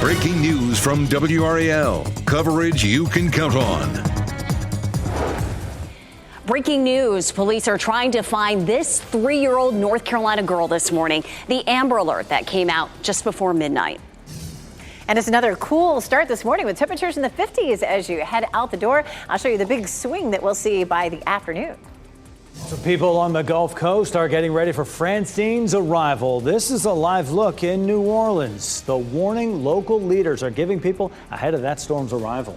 Breaking news from WRAL. Coverage you can count on. Breaking news. Police are trying to find this 3-year-old North Carolina girl this morning. The Amber Alert that came out just before midnight. And it's another cool start this morning with temperatures in the 50s as you head out the door. I'll show you the big swing that we'll see by the afternoon. So people on the Gulf Coast are getting ready for Francine's arrival. This is a live look in New Orleans. The warning local leaders are giving people ahead of that storm's arrival.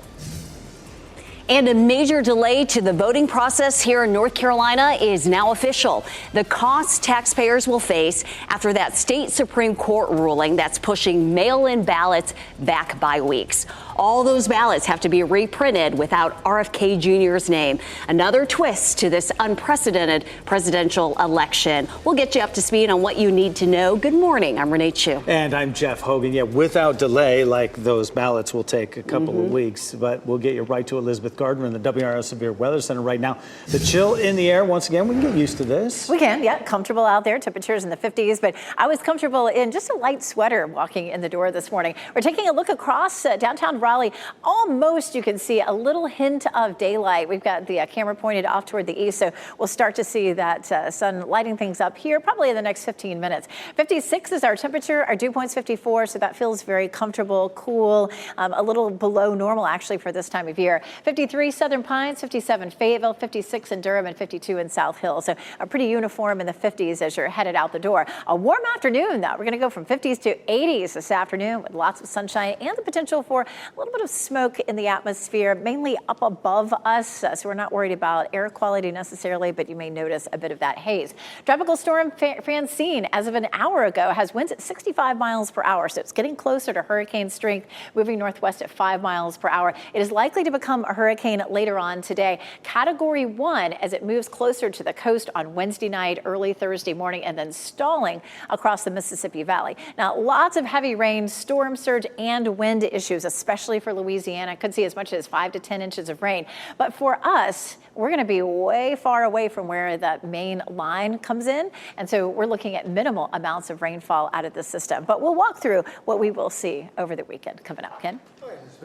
And a major delay to the voting process here in North Carolina is now official. The cost taxpayers will face after that state Supreme Court ruling that's pushing mail-in ballots back by weeks. All those ballots have to be reprinted without RFK Jr.'s name. Another twist to this unprecedented presidential election. We'll get you up to speed on what you need to know. Good morning. I'm Renee Chu. And I'm Jeff Hogan. Yeah, without delay, like those ballots will take a couple of weeks, but we'll get you right to Elizabeth Gardner in the WRAL Severe Weather Center right now. The chill in the air, once again, we can get used to this. We can, yeah, comfortable out there, temperatures in the 50s, but I was comfortable in just a light sweater walking in the door this morning. We're taking a look across downtown Raleigh. Almost you can see a little hint of daylight. We've got the camera pointed off toward the east, so we'll start to see that sun lighting things up here probably in the next 15 minutes. 56 is our temperature, our dew point's 54, so that feels very comfortable, cool, a little below normal actually for this time of year. 53 Southern Pines, 57 Fayetteville, 56 in Durham, and 52 in South Hill. So pretty uniform in the 50s as you're headed out the door. A warm afternoon, though. We're going to go from 50s to 80s this afternoon with lots of sunshine and the potential for a little bit of smoke in the atmosphere, mainly up above us. So we're not worried about air quality necessarily, but you may notice a bit of that haze. Tropical storm Francine, as of an hour ago, has winds at 65 miles per hour. So it's getting closer to hurricane strength, moving northwest at 5 miles per hour. It is likely to become a hurricane later on today. Category 1 as it moves closer to the coast on Wednesday night, early Thursday morning, and then stalling across the Mississippi Valley. Now, lots of heavy rain, storm surge, and wind issues, especially for Louisiana. Could see as much as 5 to 10 inches of rain. But for us, we're going to be way far away from where that main line comes in. And so we're looking at minimal amounts of rainfall out of the system. But we'll walk through what we will see over the weekend. Coming up, Ken.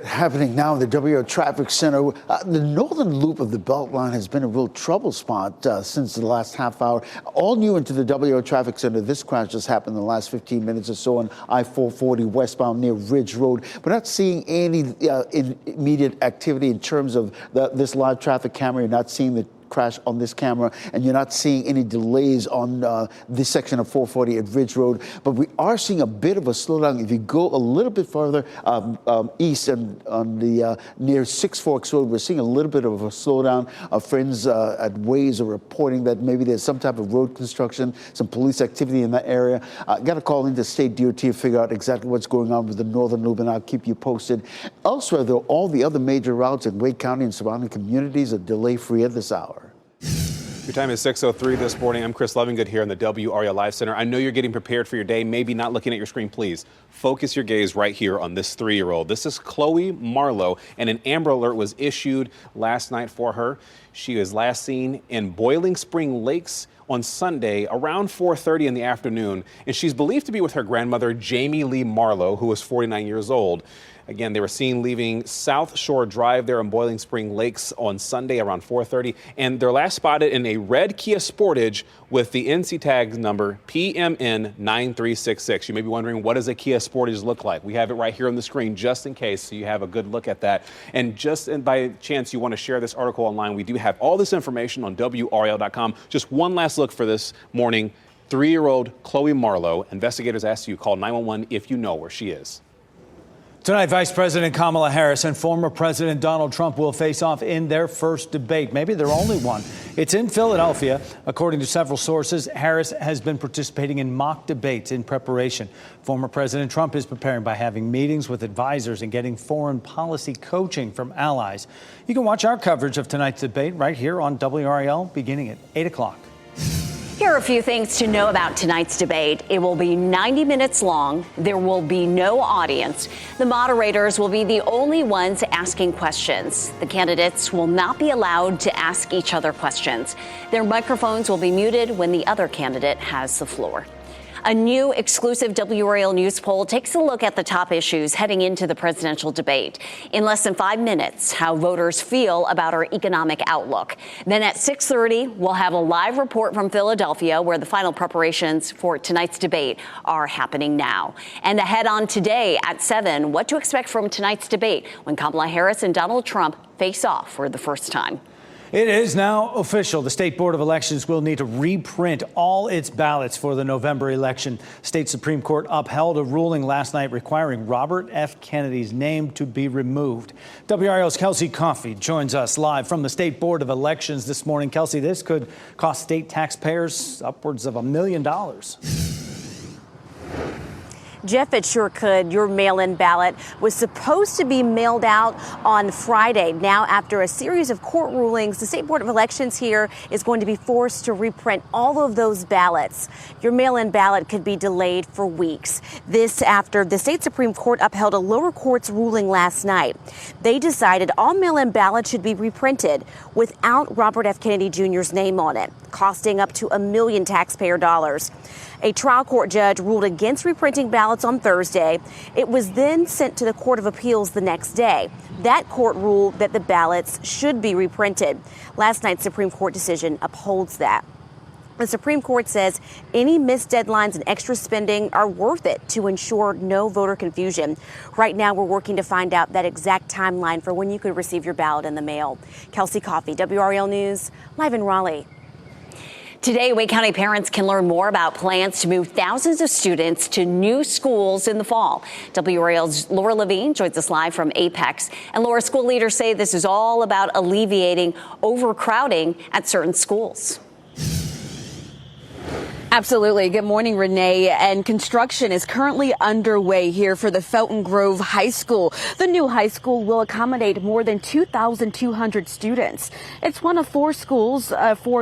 Happening now in the WRAL Traffic Center. The northern loop of the Beltline has been a real trouble spot since the last half hour. All new into the WRAL Traffic Center. This crash just happened in the last 15 minutes or so on I-440 westbound near Ridge Road. We're not seeing any immediate activity in terms of this live traffic camera. You're not seeing the crash on this camera, and you're not seeing any delays on this section of 440 at Ridge Road. But we are seeing a bit of a slowdown. If you go a little bit farther east and on the near Six Forks Road, we're seeing a little bit of a slowdown. Our friends at Waze are reporting that maybe there's some type of road construction, some police activity in that area. Got to call into State DOT to figure out exactly what's going on with the northern loop, and I'll keep you posted. Elsewhere, though, all the other major routes in Wake County and surrounding communities are delay-free at this hour. Your time is 6:03 this morning. I'm Chris Lovingood here in the WRAL Live Center. I know you're getting prepared for your day, maybe not looking at your screen. Please focus your gaze right here on this 3-year-old. This is Chloe Marlowe, and an Amber Alert was issued last night for her. She was last seen in Boiling Spring Lakes on Sunday around 4:30 in the afternoon, and she's believed to be with her grandmother, Jamie Lee Marlowe, who was 49 years old. Again, they were seen leaving South Shore Drive there in Boiling Spring Lakes on Sunday around 4:30, and they're last spotted in a red Kia Sportage with the NC tag number PMN9366. You may be wondering, what does a Kia Sportage look like? We have it right here on the screen just in case, so you have a good look at that. And just by chance you want to share this article online, we do have all this information on WRAL.com. Just one last look for this morning. 3-year-old Chloe Marlowe. Investigators ask you to call 911 if you know where she is. Tonight, Vice President Kamala Harris and former President Donald Trump will face off in their first debate, maybe their only one. It's in Philadelphia. According to several sources, Harris has been participating in mock debates in preparation. Former President Trump is preparing by having meetings with advisors and getting foreign policy coaching from allies. You can watch our coverage of tonight's debate right here on WRAL beginning at 8 o'clock. Here are a few things to know about tonight's debate. It will be 90 minutes long. There will be no audience. The moderators will be the only ones asking questions. The candidates will not be allowed to ask each other questions. Their microphones will be muted when the other candidate has the floor. A new exclusive WRAL News poll takes a look at the top issues heading into the presidential debate. In less than 5 minutes, how voters feel about our economic outlook. Then at 6:30, we'll have a live report from Philadelphia, where the final preparations for tonight's debate are happening now. And ahead on today at 7, what to expect from tonight's debate when Kamala Harris and Donald Trump face off for the first time. It is now official. The State Board of Elections will need to reprint all its ballots for the November election. State Supreme Court upheld a ruling last night requiring Robert F. Kennedy's name to be removed. WRAL's Kelsey Coffey joins us live from the State Board of Elections this morning. Kelsey, this could cost state taxpayers upwards of $1 million. Jeff, it sure could. Your mail-in ballot was supposed to be mailed out on Friday. Now, after a series of court rulings, the State Board of Elections here is going to be forced to reprint all of those ballots. Your mail-in ballot could be delayed for weeks. This after the state Supreme Court upheld a lower court's ruling last night. They decided all mail-in ballots should be reprinted without Robert F. Kennedy Jr.'s name on it, costing up to $1 million taxpayer dollars. A trial court judge ruled against reprinting ballots on Thursday. It was then sent to the Court of Appeals the next day. That court ruled that the ballots should be reprinted. Last night's Supreme Court decision upholds that. The Supreme Court says any missed deadlines and extra spending are worth it to ensure no voter confusion. Right now, we're working to find out that exact timeline for when you could receive your ballot in the mail. Kelsey Coffey, WRAL News, live in Raleigh. Today, Wake County parents can learn more about plans to move thousands of students to new schools in the fall. WRAL's Laura Levine joins us live from Apex. And Laura, school leaders say this is all about alleviating overcrowding at certain schools. Absolutely. Good morning, Renee. And construction is currently underway here for the Felton Grove High School. The new high school will accommodate more than 2,200 students. It's one of four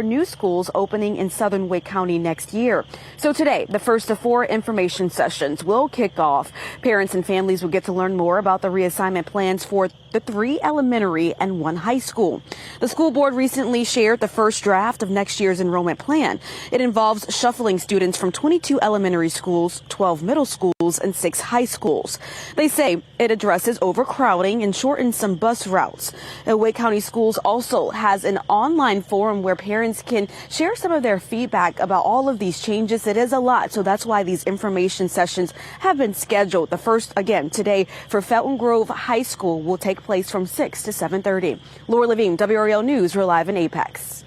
new schools opening in southern Wake County next year. So today, the first of 4 information sessions will kick off. Parents and families will get to learn more about the reassignment plans for the 3 elementary and 1 high school. The school board recently shared the first draft of next year's enrollment plan. It involves shuffling students from 22 elementary schools, 12 middle schools, and 6 high schools. They say it addresses overcrowding and shortens some bus routes. Wake County Schools also has an online forum where parents can share some of their feedback about all of these changes. It is a lot, so that's why these information sessions have been scheduled. The first, again, today for Felton Grove High School will take place from 6 to 7:30. Laura Levine, WRAL News, we're live in Apex.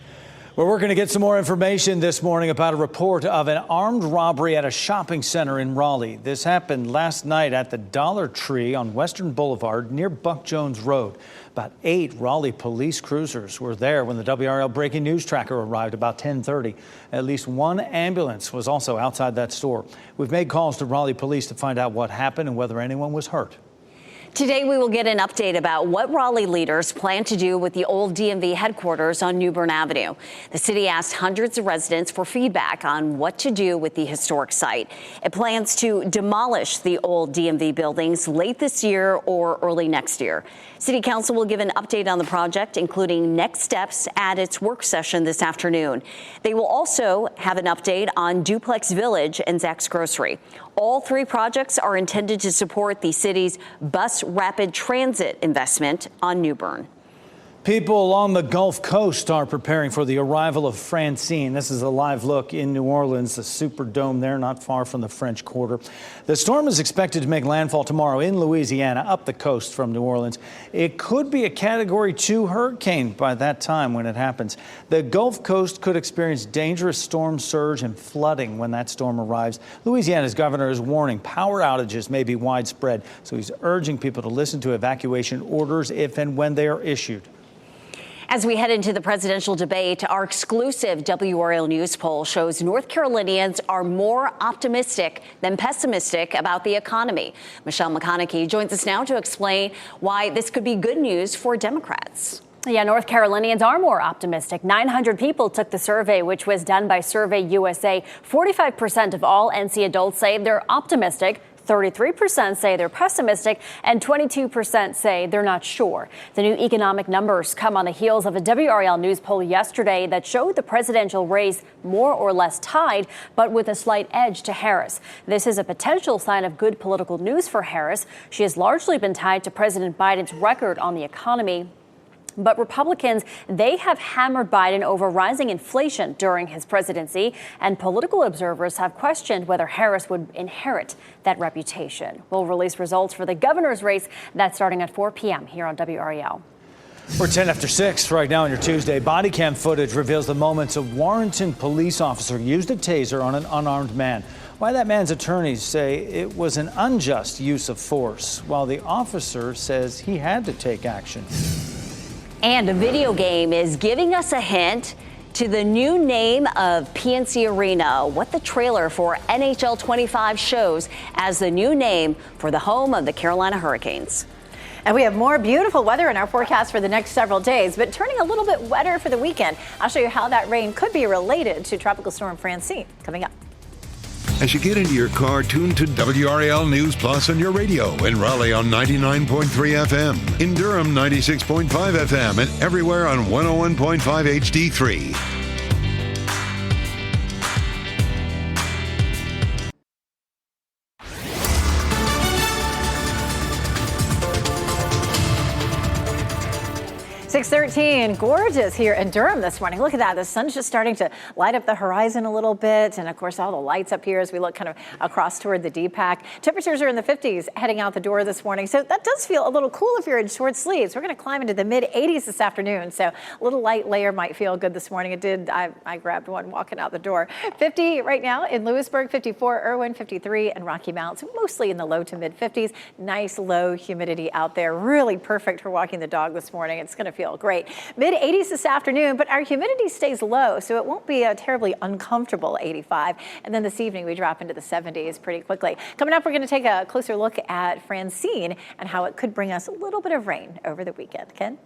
Well, we're going to get some more information this morning about a report of an armed robbery at a shopping center in Raleigh. This happened last night at the Dollar Tree on Western Boulevard near Buck Jones Road. About 8 Raleigh police cruisers were there when the WRAL breaking news tracker arrived about 10:30. At least 1 ambulance was also outside that store. We've made calls to Raleigh police to find out what happened and whether anyone was hurt. Today, we will get an update about what Raleigh leaders plan to do with the old DMV headquarters on New Bern Avenue. The city asked hundreds of residents for feedback on what to do with the historic site. It plans to demolish the old DMV buildings late this year or early next year. City Council will give an update on the project, including next steps at its work session this afternoon. They will also have an update on Duplex Village and Zach's Grocery. All 3 projects are intended to support the city's bus rapid transit investment on New Bern. People along the Gulf Coast are preparing for the arrival of Francine. This is a live look in New Orleans, the Superdome there, not far from the French Quarter. The storm is expected to make landfall tomorrow in Louisiana, up the coast from New Orleans. It could be a Category 2 hurricane by that time when it happens. The Gulf Coast could experience dangerous storm surge and flooding when that storm arrives. Louisiana's governor is warning power outages may be widespread, so he's urging people to listen to evacuation orders if and when they are issued. As we head into the presidential debate, our exclusive WRAL News poll shows North Carolinians are more optimistic than pessimistic about the economy. Michelle McConaughey joins us now to explain why this could be good news for Democrats. Yeah, North Carolinians are more optimistic. 900 people took the survey, which was done by Survey USA. 45% of all NC adults say they're optimistic. 33% say they're pessimistic, and 22% say they're not sure. The new economic numbers come on the heels of a WRAL News poll yesterday that showed the presidential race more or less tied, but with a slight edge to Harris. This is a potential sign of good political news for Harris. She has largely been tied to President Biden's record on the economy. But Republicans, they have hammered Biden over rising inflation during his presidency, and political observers have questioned whether Harris would inherit that reputation. We'll release results for the governor's race. That's starting at 4 p.m. here on WRAL. We're 10 after 6 right now on your Tuesday. Body cam footage reveals the moments a Warrenton police officer used a taser on an unarmed man. Why that man's attorneys say it was an unjust use of force, while the officer says he had to take action. And a video game is giving us a hint to the new name of PNC Arena, what the trailer for NHL 25 shows as the new name for the home of the Carolina Hurricanes. And we have more beautiful weather in our forecast for the next several days, but turning a little bit wetter for the weekend. I'll show you how that rain could be related to Tropical Storm Francine coming up. As you get into your car, tune to WRAL News Plus on your radio. In Raleigh on 99.3 FM. In Durham, 96.5 FM. And everywhere on 101.5 HD3. 6:13, gorgeous here in Durham this morning. Look at that. The sun's just starting to light up the horizon a little bit. And of course, all the lights up here as we look kind of across toward the D-Pack. Temperatures are in the 50s heading out the door this morning. So that does feel a little cool if you're in short sleeves. We're going to climb into the mid 80s this afternoon. So a little light layer might feel good this morning. It did. I grabbed one walking out the door. 50 right now in Lewisburg, 54, Irwin, 53, and Rocky Mount. So mostly in the low to mid 50s. Nice low humidity out there. Really perfect for walking the dog this morning. It's going to feel great. Mid 80s this afternoon, but our humidity stays low, so it won't be a terribly uncomfortable 85. And then this evening, we drop into the 70s pretty quickly. Coming up, we're going to take a closer look at Francine and how it could bring us a little bit of rain over the weekend. Ken?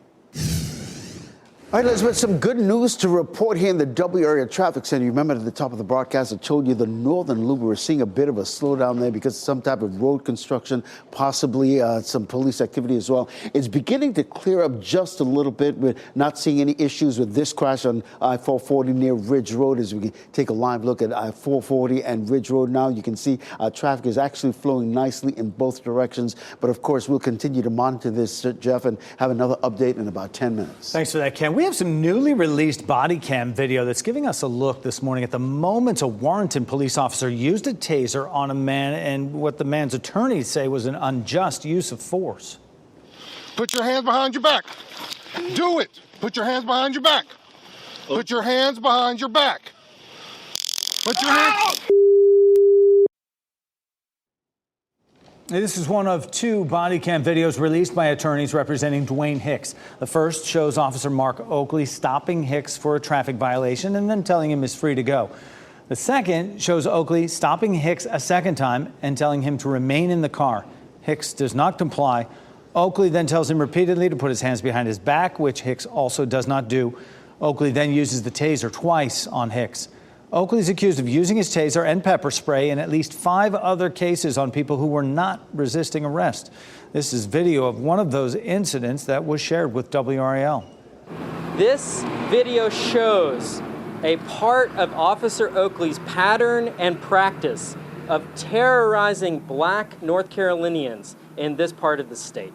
All right, Elizabeth, some good news to report here in the W area traffic center. You remember at the top of the broadcast, I told you the northern loop, we're seeing a bit of a slowdown there because of some type of road construction, possibly some police activity as well. It's beginning to clear up just a little bit. We're not seeing any issues with this crash on I-440 near Ridge Road. As we can take a live look at I-440 and Ridge Road now, you can see traffic is actually flowing nicely in both directions. But of course, we'll continue to monitor this, Jeff, and have another update in about 10 minutes. Thanks for that, Ken. We have some newly released body cam video that's giving us a look this morning at the moments a Warrenton police officer used a taser on a man and what the man's attorneys say was an unjust use of force. Put your hands behind your back. Do it. Put your hands behind your back. Put your hands behind your back. Put your hands... This is one of two body cam videos released by attorneys representing Dwayne Hicks. The first shows Officer Mark Oakley stopping Hicks for a traffic violation and then telling him he's free to go. The second shows Oakley stopping Hicks a second time and telling him to remain in the car. Hicks does not comply. Oakley then tells him repeatedly to put his hands behind his back, which Hicks also does not do. Oakley then uses the taser twice on Hicks. Oakley is accused of using his taser and pepper spray in at least 5 other cases on people who were not resisting arrest. This is video of one of those incidents that was shared with WRAL. This video shows a part of Officer Oakley's pattern and practice of terrorizing black North Carolinians in this part of the state.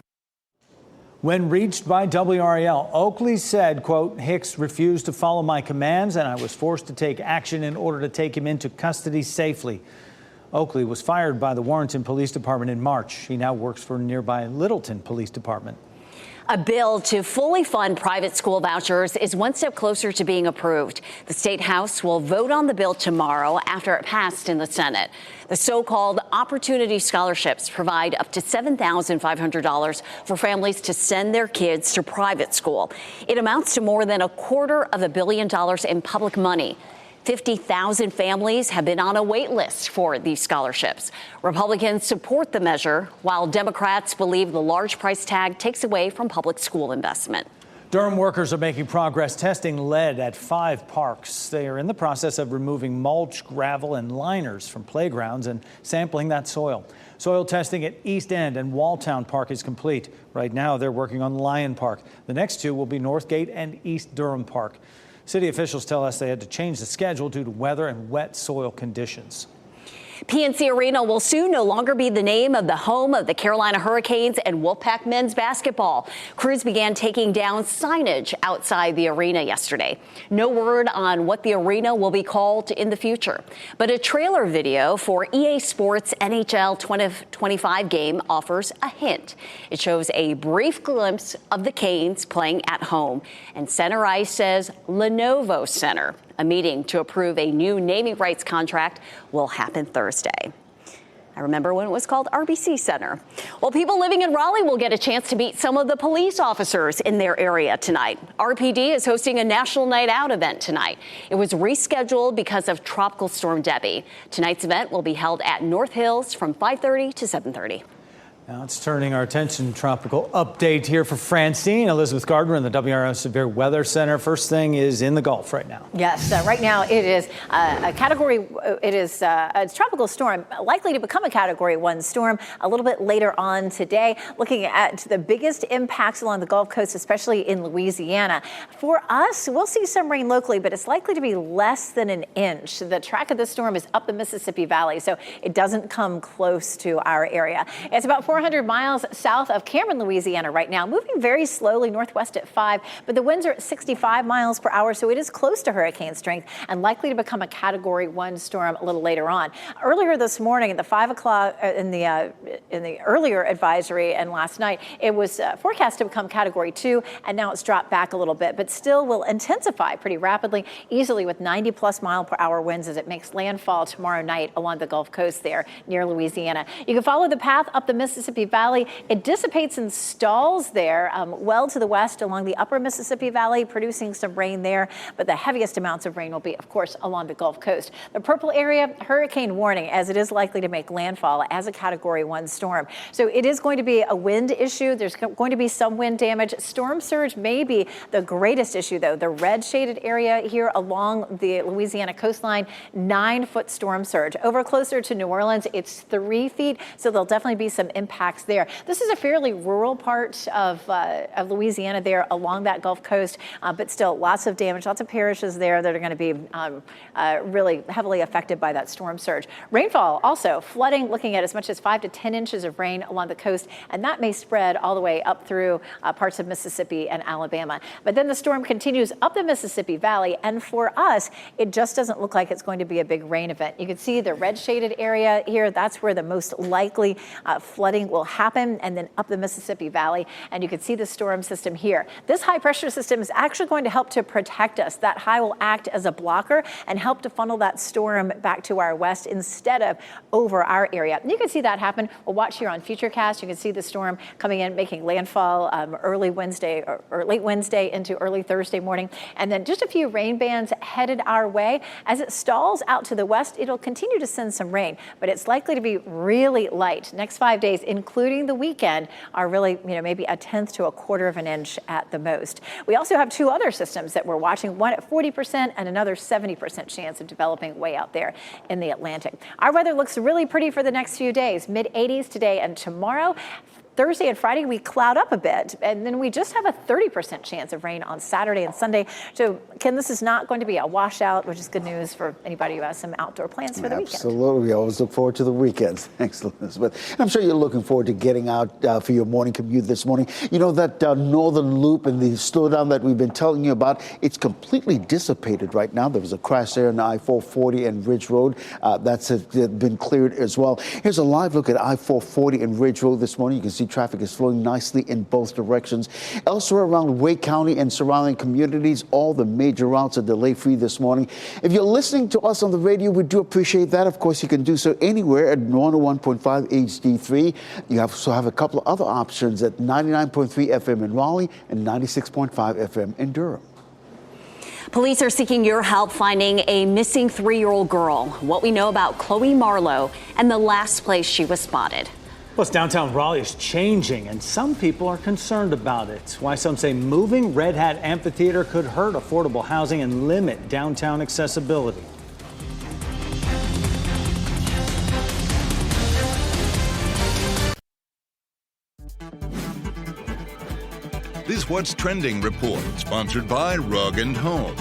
When reached by WRAL, Oakley said, quote, Hicks refused to follow my commands and I was forced to take action in order to take him into custody safely. Oakley was fired by the Warrenton Police Department in March. He now works for nearby Littleton Police Department. A bill to fully fund private school vouchers is one step closer to being approved. The State House will vote on the bill tomorrow after it passed in the Senate. The so-called Opportunity Scholarships provide up to $7,500 for families to send their kids to private school. It amounts to more than $250 million in public money. 50,000 families have been on a wait list for these scholarships. Republicans support the measure, while Democrats believe the large price tag takes away from public school investment. Durham workers are making progress testing lead at 5 parks. They are in the process of removing mulch, gravel, and liners from playgrounds and sampling that soil. Soil testing at East End and Walltown Park is complete. Right now, they're working on Lyon Park. The next 2 will be Northgate and East Durham Park. City officials tell us they had to change the schedule due to weather and wet soil conditions. PNC Arena will soon no longer be the name of the home of the Carolina Hurricanes and Wolfpack men's basketball. Crews began taking down signage outside the arena yesterday. No word on what the arena will be called in the future. But a trailer video for EA Sports NHL 2025 game offers a hint. It shows a brief glimpse of the Canes playing at home. And center ice says Lenovo Center. A meeting to approve a new naming rights contract will happen Thursday. I remember when it was called RBC Center. Well, people living in Raleigh will get a chance to meet some of the police officers in their area tonight. RPD is hosting a National Night Out event tonight. It was rescheduled because of Tropical Storm Debbie. Tonight's event will be held at North Hills from 5:30 to 7:30. Now it's turning our attention to tropical update here for Francine. Elizabeth Gardner in the WRAL Severe Weather Center. First thing is in the Gulf right now. Yes, right now it is a category. It is a tropical storm, likely to become a Category 1 storm a little bit later on today. Looking at the biggest impacts along the Gulf Coast, especially in Louisiana. For us, we'll see some rain locally, but it's likely to be less than an inch. The track of the storm is up the Mississippi Valley, so it doesn't come close to our area. It's about 400 miles south of Cameron, Louisiana right now, moving very slowly northwest at 5, but the winds are at 65 miles per hour, so it is close to hurricane strength and likely to become a Category 1 storm a little later on. Earlier this morning at the 5 o'clock in the earlier advisory and last night, it was forecast to become Category 2, and now it's dropped back a little bit, but still will intensify pretty rapidly, easily with 90-plus mile per hour winds as it makes landfall tomorrow night along the Gulf Coast there near Louisiana. You can follow the path up the Mississippi Valley. It dissipates and stalls there well to the west along the upper Mississippi Valley, producing some rain there. But the heaviest amounts of rain will be, of course, along the Gulf Coast. The purple area, hurricane warning, as it is likely to make landfall as a Category 1 storm. So it is going to be a wind issue. There's going to be some wind damage. Storm surge may be the greatest issue, though. The red shaded area here along the Louisiana coastline, 9-foot storm surge. Over closer to New Orleans, it's 3 feet. So there'll definitely be some impacts there. This is a fairly rural part of Louisiana there along that Gulf Coast, but still lots of damage, lots of parishes there that are going to be really heavily affected by that storm surge. Rainfall also, flooding, looking at as much as 5 to 10 inches of rain along the coast, and that may spread all the way up through parts of Mississippi and Alabama. But then the storm continues up the Mississippi Valley, and for us, it just doesn't look like it's going to be a big rain event. You can see the red shaded area here. That's where the most likely flooding will happen, and then up the Mississippi Valley, and you can see the storm system here. This high pressure system is actually going to help to protect us. That high will act as a blocker and help to funnel that storm back to our west instead of over our area. And you can see that happen. We'll watch here on Futurecast. You can see the storm coming in, making landfall early Wednesday or late Wednesday into early Thursday morning, and then just a few rain bands headed our way. As it stalls out to the west, it'll continue to send some rain, but it's likely to be really light. Next 5 days, including the weekend, are really, maybe 1/10 to 1/4 of an inch at the most. We also have 2 other systems that we're watching, one at 40% and another 70% chance of developing way out there in the Atlantic. Our weather looks really pretty for the next few days. Mid-80s today and tomorrow. Thursday and Friday, we cloud up a bit, and then we just have a 30% chance of rain on Saturday and Sunday. So, Ken, this is not going to be a washout, which is good news for anybody who has some outdoor plans for the weekend. Absolutely. We always look forward to the weekends. Thanks, Elizabeth. I'm sure you're looking forward to getting out for your morning commute this morning. You know, that northern loop and the slowdown that we've been telling you about, it's completely dissipated right now. There was a crash there on I-440 and Ridge Road. That's been cleared as well. Here's a live look at I-440 and Ridge Road this morning. You can see traffic is flowing nicely in both directions. Elsewhere around Wake County and surrounding communities, all the major routes are delay-free this morning. If you're listening to us on the radio, we do appreciate that. Of course, you can do so anywhere at 101.5 HD3. You also have a couple of other options at 99.3 FM in Raleigh and 96.5 FM in Durham. Police are seeking your help finding a missing 3-year-old girl, what we know about Chloe Marlowe, and the last place she was spotted. Plus, downtown Raleigh is changing, and some people are concerned about it. Why some say moving Red Hat Amphitheater could hurt affordable housing and limit downtown accessibility. This What's Trending report, sponsored by Rug & Home.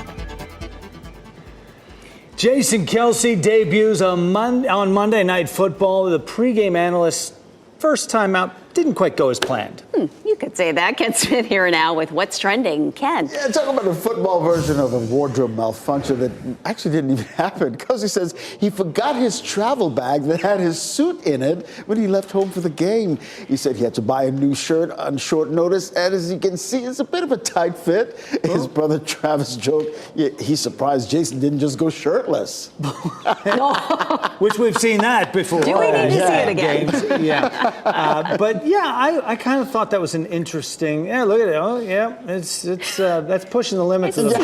Jason Kelce debuts on Monday Night Football. The pregame analyst, first time out, didn't quite go as planned. You could say that. Ken Smith here now with What's Trending. Ken. Yeah, talk about a football version of a wardrobe malfunction that actually didn't even happen. Kelce says he forgot his travel bag that had his suit in it when he left home for the game. He said he had to buy a new shirt on short notice, and as you can see, it's a bit of a tight fit. His brother Travis joked he's surprised Jason didn't just go shirtless. Which we've seen that before. Do we need to see it again? Yeah. But yeah, I kind of thought that was an interesting. Yeah, look at it. Oh, yeah, it's that's pushing the limits of the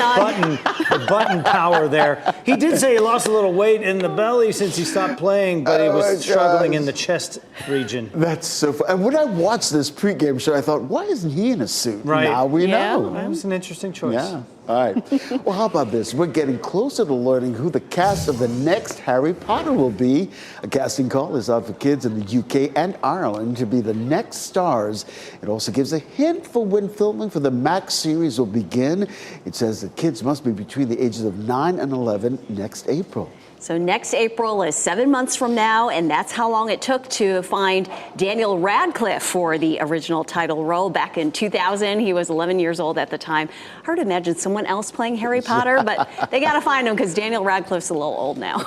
button power there. He did say he lost a little weight in the belly since he stopped playing, but he was struggling in the chest region. That's so fun. And when I watched this pregame show, I thought, why isn't he in a suit? Right. Now we know. That was an interesting choice. Yeah. All right. Well, how about this? We're getting closer to learning who the cast of the next Harry Potter will be. A casting call is out for kids in the UK and Ireland to be the next stars. It also gives a hint for when filming for the Max series will begin. It says the kids must be between the ages of 9 and 11 next April. So next April is 7 months from now, and that's how long it took to find Daniel Radcliffe for the original title role back in 2000. He was 11 years old at the time. Hard to imagine someone else playing Harry Potter, but they got to find him because Daniel Radcliffe's a little old now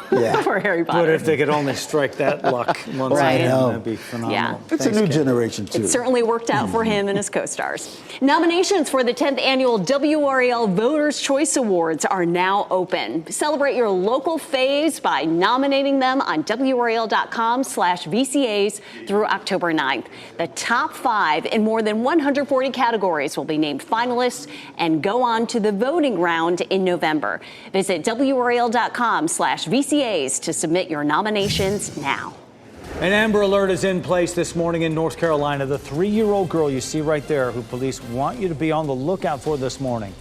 for Harry Potter. But if they could only strike that luck once again, that'd be phenomenal. Yeah. It's a new generation, too. It certainly worked out for him and his co-stars. Nominations for the 10th annual WRAL Voters' Choice Awards are now open. Celebrate your local faves by nominating them on WRAL.com/VCAs through October 9th. The top 5 in more than 140 categories will be named finalists and go on to the voting round in November. Visit WRAL.com/VCAs to submit your nominations now. An Amber Alert is in place this morning in North Carolina. The 3-year-old girl you see right there, who police want you to be on the lookout for this morning.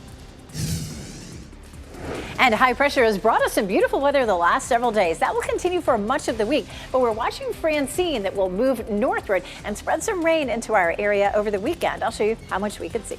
And high pressure has brought us some beautiful weather the last several days. That will continue for much of the week, but we're watching Francine that will move northward and spread some rain into our area over the weekend. I'll show you how much we could see.